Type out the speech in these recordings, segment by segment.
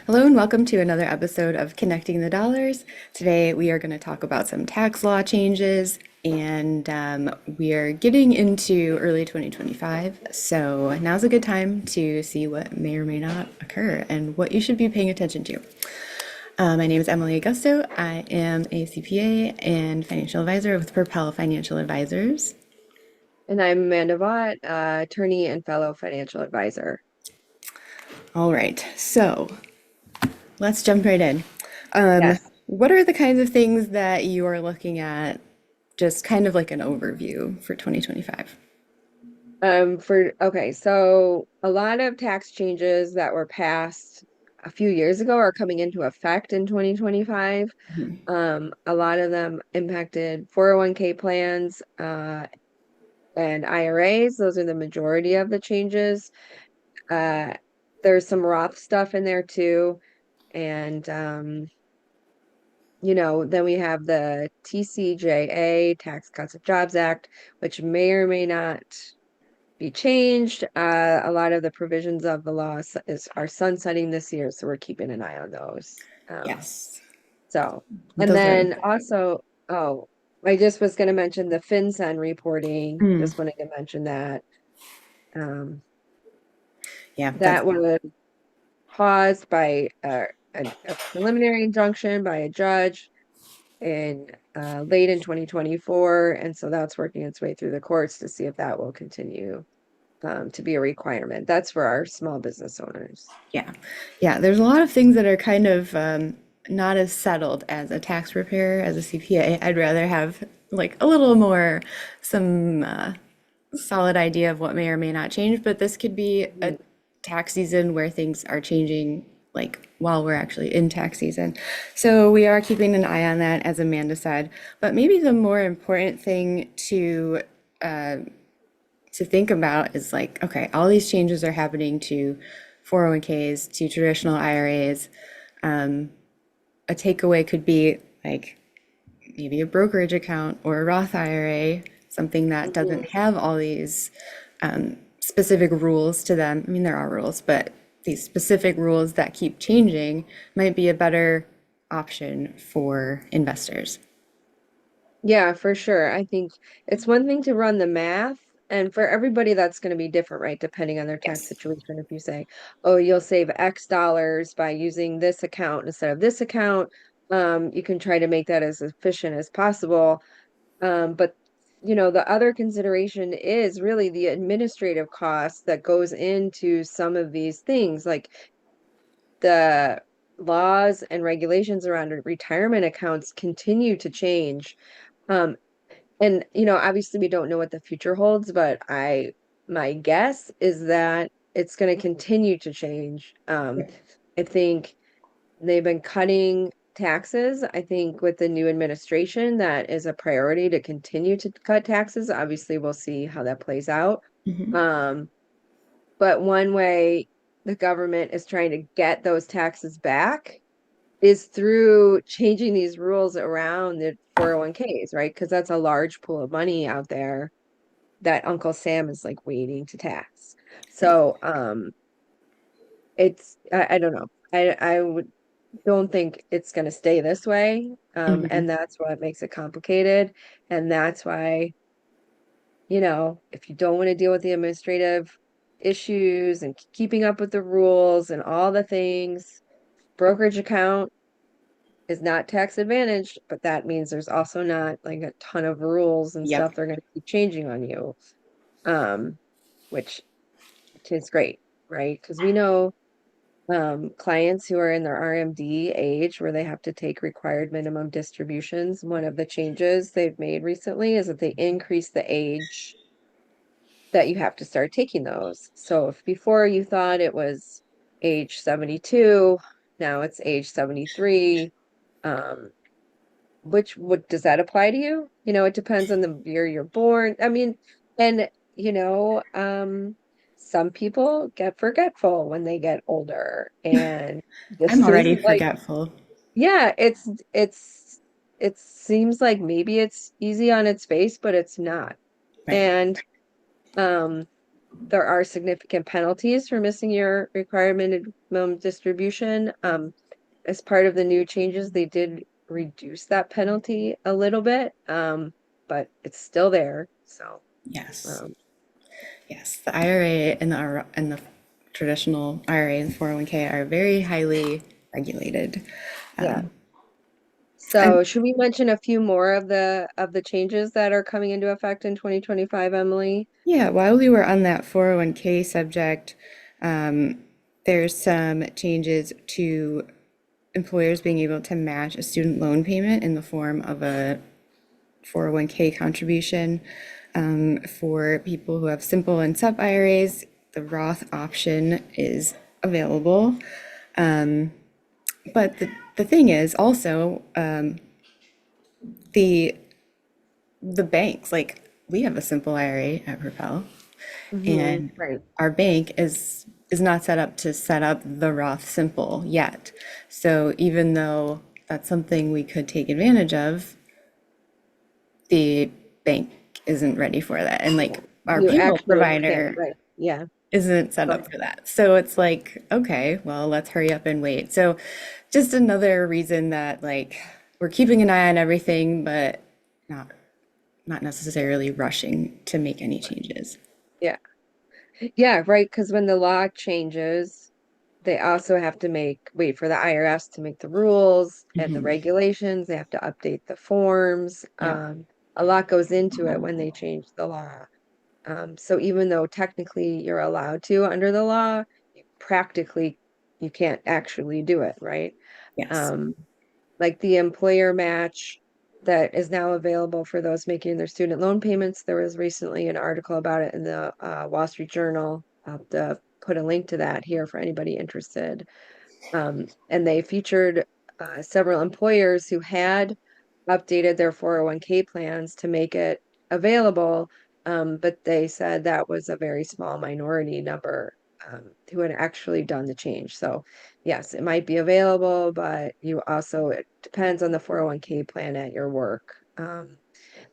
Hello and welcome to another episode of Connecting the Dollars. Today we are going to talk about some tax law changes and we are getting into early 2025. So now's a good time to see what may or may not occur and what you should be paying attention to. My name is Emily Agosto. I am a CPA and financial advisor with Propel Financial Advisors. And I'm Amanda Vaught, attorney and fellow financial advisor. All right, so let's jump right in. Yes. What are the kinds of things that you are looking at, just kind of like an overview for 2025? So a lot of tax changes that were passed a few years ago are coming into effect in 2025. A lot of them impacted 401k plans, and IRAs. Those are the majority of the changes. Uh, there's some Roth stuff in there too. And then we have the TCJA, Tax Cuts and Jobs Act, which may or may not be changed. A lot of the provisions of the law are sunsetting this year, so we're keeping an eye on those. Yes, So, and those are. then also, oh, I just was going to mention the FinCEN reporting. Mm, Just wanted to mention that. Um, yeah, that's. that was paused by a preliminary injunction by a judge in late in 2024, and so that's working its way through the courts to see if that will continue to be a requirement. That's for our small business owners. Yeah, yeah. There's a lot of things that are kind of not as settled as a tax preparer, as a CPA. I'd rather have like a little more, some solid idea of what may or may not change, but this could be a Mhm. tax season where things are changing like while we're actually in tax season. So we are keeping an eye on that, as Amanda said. But maybe the more important thing to think about is like, okay, all these changes are happening to 401ks, to traditional IRAs. A takeaway could be like maybe a brokerage account or a Roth IRA, something that doesn't Mhm. have all these specific rules to them. I mean, there are rules, but these specific rules that keep changing might be a better option for investors. Yeah, for sure. I think it's one thing to run the math, and for everybody that's going to be different, right? Depending on their tax Yes. situation. If you say, oh, you'll save X dollars by using this account instead of this account, you can try to make that as efficient as possible. But the other consideration is really the administrative cost that goes into some of these things, like the laws and regulations around retirement accounts continue to change. Um, and obviously we don't know what the future holds, but my guess is that it's going to continue to change. I think they've been cutting taxes. I think with the new administration, that is a priority to continue to cut taxes. Obviously, we'll see how that plays out. Um, but one way the government is trying to get those taxes back is through changing these rules around the 401ks, right? Because that's a large pool of money out there that Uncle Sam is like waiting to tax. So, I don't know. I don't think it's going to stay this way. Mhm. And that's what makes it complicated. And that's why, if you don't want to deal with the administrative issues and keeping up with the rules and all the things, brokerage account is not tax advantaged, but that means there's also not like a ton of rules and Yep. stuff they're going to keep changing on you. Um, which is great, right? Because we know clients who are in their RMD age where they have to take required minimum distributions. One of the changes they've made recently is that they increase the age that you have to start taking those. So if before you thought it was age 72, now it's age 73. Um, which would does that apply to you? It depends on the year you're born. I mean, and you know, um, some people get forgetful when they get older, and I'm this is already like, forgetful. yeah, it seems like maybe it's easy on its face, but it's not. Right. And um, there are significant penalties for missing your required minimum distribution. As part of the new changes, they did reduce that penalty a little bit, but it's still there. So, Yes. um, Yes. The IRA and the traditional IRA and 401k are very highly regulated. yeah. Um, and So, should we mention a few more of the changes that are coming into effect in 2025, Emily? yeah, while we were on that 401k subject, there's some changes to employers being able to match a student loan payment in the form of a 401k contribution. For people who have simple and sub IRAs, the Roth option is available. But the thing is also the the banks, like we have a simple IRA at Propel, and Right. our bank is not set up to set up the Roth simple yet. So even though that's something we could take advantage of, the bank isn't ready for that. And like our You payroll actually can't, provider right. Yeah. isn't set Go up ahead. for that. So it's like, okay, well, let's hurry up and wait. So just another reason that like we're keeping an eye on everything, but not not necessarily rushing to make any changes. Yeah. Yeah, right. Because when the law changes, they also have to wait for the IRS to make the rules and the regulations. They have to update the forms. Yeah. A lot goes into it when they change the law. So even though technically you're allowed to under the law, practically you can't actually do it, right? Yes. Um, like the employer match that is now available for those making their student loan payments. There was recently an article about it in the Wall Street Journal. I'll have to put a link to that here for anybody interested. And they featured several employers who had updated their 401k plans to make it available, but they said that was a very small minority number who had actually done the change. So, yes, it might be available, but it depends on the 401k plan at your work.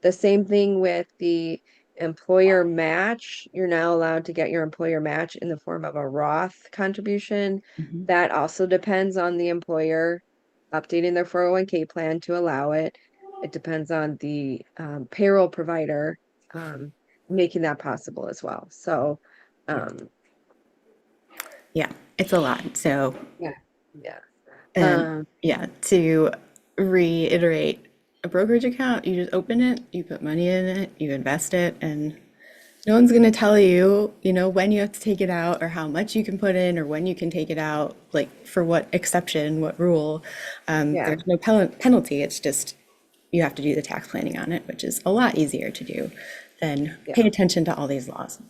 The same thing with the employer match. You're now allowed to get your employer match in the form of a Roth contribution. Mhm. That also depends on the employer updating their 401k plan to allow it. It depends on the payroll provider um, making that possible as well. So, Yeah. um, Yeah. It's a lot. So, yeah, yeah. and Um, yeah, to reiterate, a brokerage account, you just open it, you put money in it, you invest it, and no one's going to tell you, when you have to take it out or how much you can put in or when you can take it out, like for what exception, what rule. yeah, There's no penalty. It's just you have to do the tax planning on it, which is a lot easier to do than yeah. pay attention to all these laws.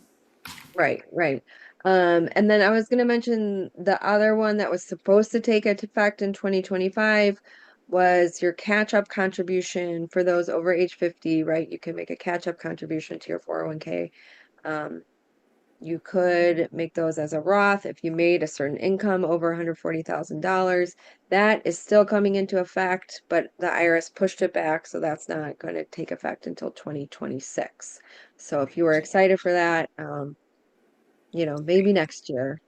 Right, right. And then I was going to mention the other one that was supposed to take effect in 2025 was your catch-up contribution for those over age 50, right? You can make a catch-up contribution to your 401k. Um, you could make those as a Roth if you made a certain income over $140,000. That is still coming into effect, but the IRS pushed it back, so that's not going to take effect until 2026. So if you were excited for that, maybe next year,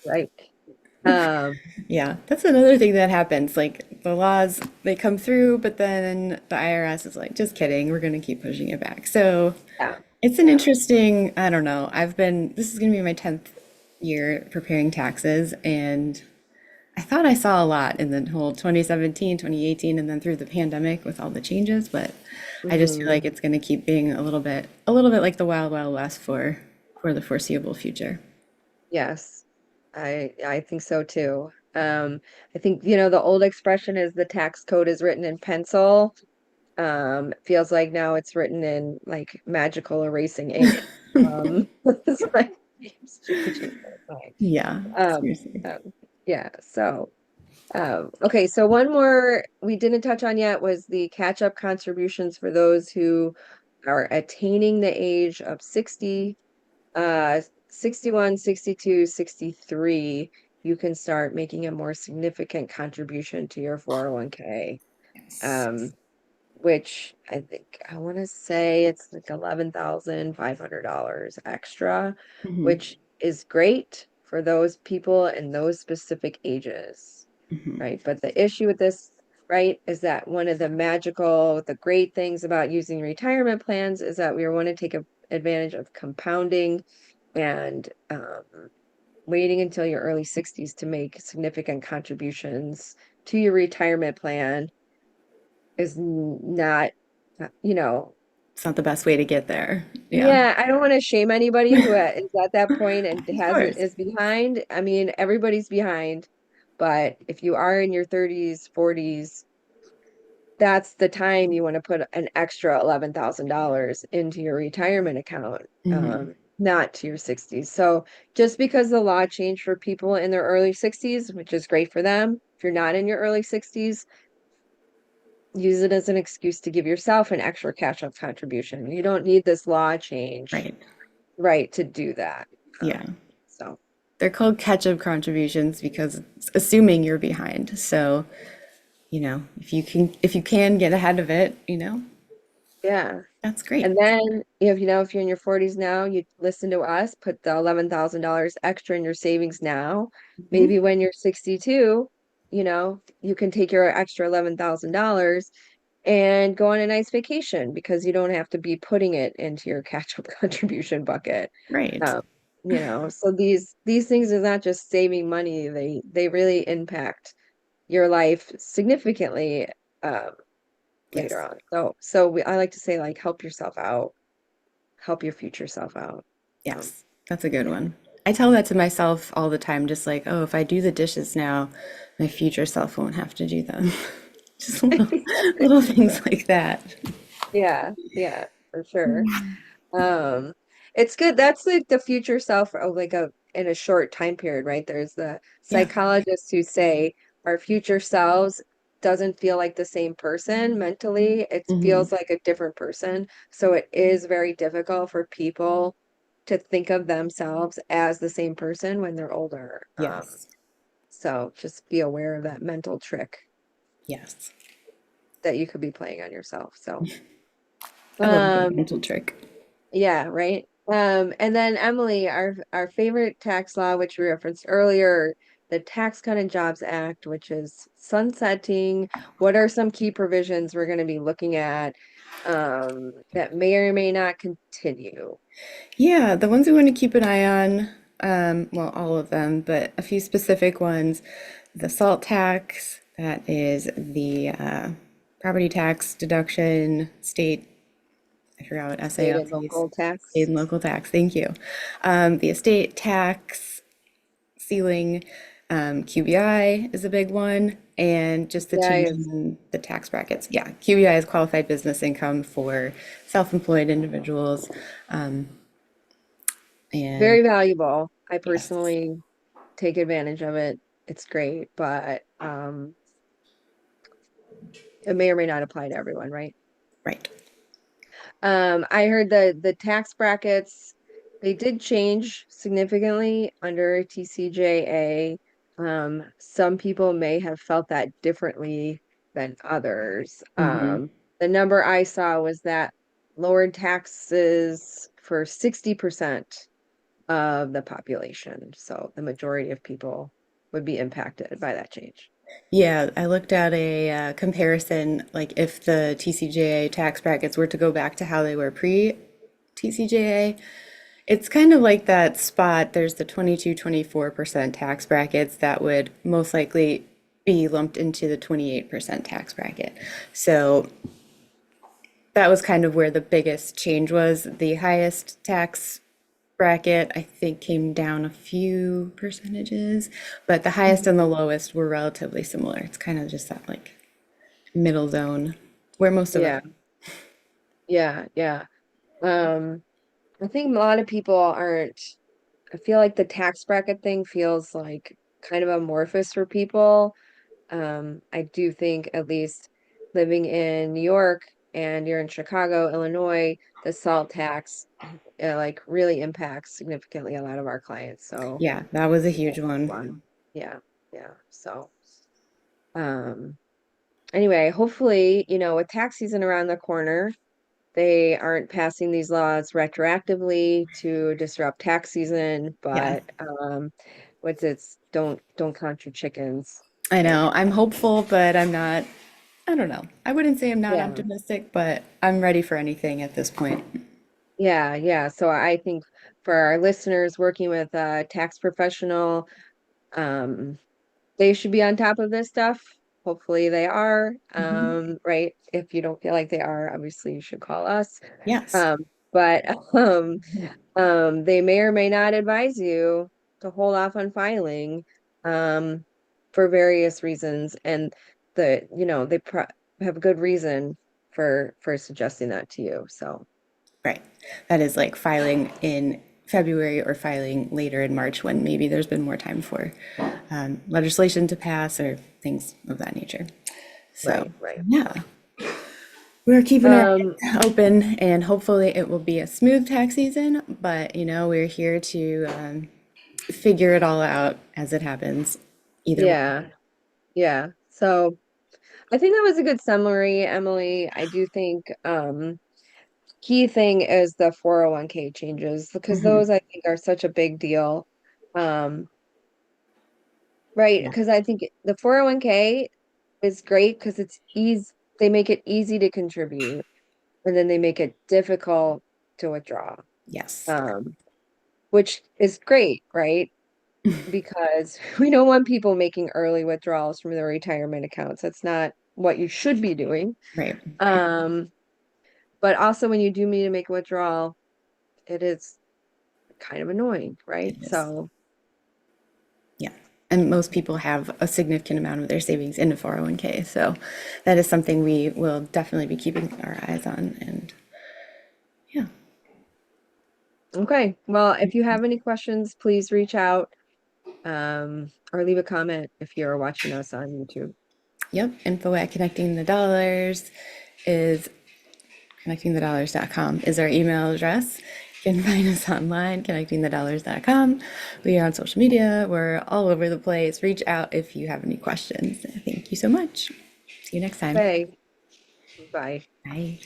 right? Um, Yeah, that's another thing that happens. Like the laws, they come through, but then the IRS is like, just kidding, we're going to keep pushing it back. So yeah, it's an yeah. interesting, I don't know. This is going to be my 10th year preparing taxes, and I thought I saw a lot in the whole 2017, 2018, and then through the pandemic with all the changes, but I just feel Hmm. like it's going to keep being a little bit like the wild, wild west for the foreseeable future. Yes, I think so too. I think, the old expression is the tax code is written in pencil. It feels like now it's written in like magical erasing ink. It's like changing the way. Yeah, Um, seriously. yeah, so okay, so one more we didn't touch on yet was the catch-up contributions for those who are attaining the age of 60, 61, 62, 63. You can start making a more significant contribution to your 401k. Yes. Um, which I want to say it's like $11,500 extra, Hmm. which is great for those people in those specific ages, Hmm. right? But the issue with this, right, is that one of the great things about using retirement plans is that we want to take advantage of compounding and waiting until your early 60s to make significant contributions to your retirement plan is not, you know, It's not the best way to get there. Yeah, yeah, I don't want to shame anybody who is at that point and of hasn't course. is behind. I mean, everybody's behind, but if you are in your 30s, 40s, that's the time you want to put an extra $11,000 into your retirement account, Hmm. not to your 60s. So just because the law changed for people in their early 60s, which is great for them, if you're not in your early 60s, use it as an excuse to give yourself an extra cash-up contribution. You don't need this law change, Right. right, to do that. Yeah. So They're called catch-up contributions because it's assuming you're behind. So, if you can get ahead of it, yeah. that's great. And then if you're in your 40s now, you listen to us, put the $11,000 extra in your savings now. Hmm. Maybe when you're 62, you can take your extra $11,000 and go on a nice vacation because you don't have to be putting it into your catch-up contribution bucket. Right. Um, so these things are not just saving money, they really impact your life significantly um, later Yes. on. So I like to say like help yourself out, help your future self out. Um, Yes. That's a good one. I tell that to myself all the time, just like, oh, if I do the dishes now, my future self won't have to do them. Just little things like that. yeah, yeah, for sure. Um, it's good. That's like the future self of like a in a short time period, right? There's the Yeah. psychologists who say our future selves doesn't feel like the same person mentally. It Hmm. feels like a different person. So it is very difficult for people to think of themselves as the same person when they're older. Yes. So just be aware of that mental trick Yes. that you could be playing on yourself. So, I love a good um, mental trick. yeah, right. And then Emily, our favorite tax law, which we referenced earlier, the Tax Cut and Jobs Act, which is sunsetting. What are some key provisions we're going to be looking at that may or may not continue? Yeah, the ones we want to keep an eye on, well, all of them, but a few specific ones. The salt tax, that is the property tax deduction, state, I forgot what State and SALTs, local state tax. and local tax, thank you. The estate tax ceiling, QBI is a big one, and just the Yeah, change it's in the tax brackets. Yeah, QBI is qualified business income for self-employed individuals. And very valuable. I yes, personally take advantage of it. It's great, but it may or may not apply to everyone, right? right. I heard the tax brackets, they did change significantly under TCJA. Some people may have felt that differently than others. Hmm. The number I saw was that lowered taxes for 60% of the population. So the majority of people would be impacted by that change. Yeah, I looked at a comparison, like if the TCJA tax brackets were to go back to how they were pre-TCJA, it's kind of like that spot. There's the 22-24% tax brackets that would most likely be lumped into the 28% tax bracket. So that was kind of where the biggest change was. The highest tax bracket, I think, came down a few percentages, but the highest Mhm. and the lowest were relatively similar. It's kind of just that like middle zone where most of us. Yeah, yeah, yeah. Um, I think a lot of people aren't. I feel like the tax bracket thing feels like kind of amorphous for people. I do think at least living in New York and you're in Chicago, Illinois, the salt tax like really impacts significantly a lot of our clients. So Yeah, that was a that's huge one. one. Yeah, yeah. So um Anyway, hopefully, with tax season around the corner, they aren't passing these laws retroactively to disrupt tax season, Yeah, but what's it's don't count your chickens. I Like, know. I'm hopeful, but I'm not, I don't know. I wouldn't say I'm not yeah, optimistic, but I'm ready for anything at this point. yeah, yeah. So I think for our listeners working with a tax professional, um, they should be on top of this stuff. Hopefully they are. Mhm. Right? If you don't feel like they are, obviously you should call us. Yes. But Mhm. they may or may not advise you to hold off on filing um, for various reasons, and have a good reason for suggesting that to you. So, Right. That is like filing in February or filing later in March when maybe there's been more time for legislation to pass or things of that nature. So, right, right. yeah, we're keeping our Um, eyes open and hopefully it will be a smooth tax season, but we're here to figure it all out as it happens, either way. yeah, yeah. So I think that was a good summary, Emily. I do think key thing is the 401k changes because Mhm. those I think are such a big deal. Um, right, Yeah. because I think the 401k is great because it's easy. They make it easy to contribute, and then they make it difficult to withdraw. Yes. Um, which is great, right? Because we don't want people making early withdrawals from their retirement accounts. That's not what you should be doing. Right. Um, but also when you do need to make a withdrawal, it is kind of annoying, right? It is. So, Yeah. And most people have a significant amount of their savings in a 401k. So that is something we will definitely be keeping our eyes on. And yeah. okay. Well, if you have any questions, please reach out or leave a comment if you're watching us on YouTube. Yep. Info at connecting the dollars is connectingthedollars.com is our email address. You can find us online, connectingthedollars.com. We are on social media. We're all over the place. Reach out if you have any questions. Thank you so much. See you next time. Okay. Bye. Bye.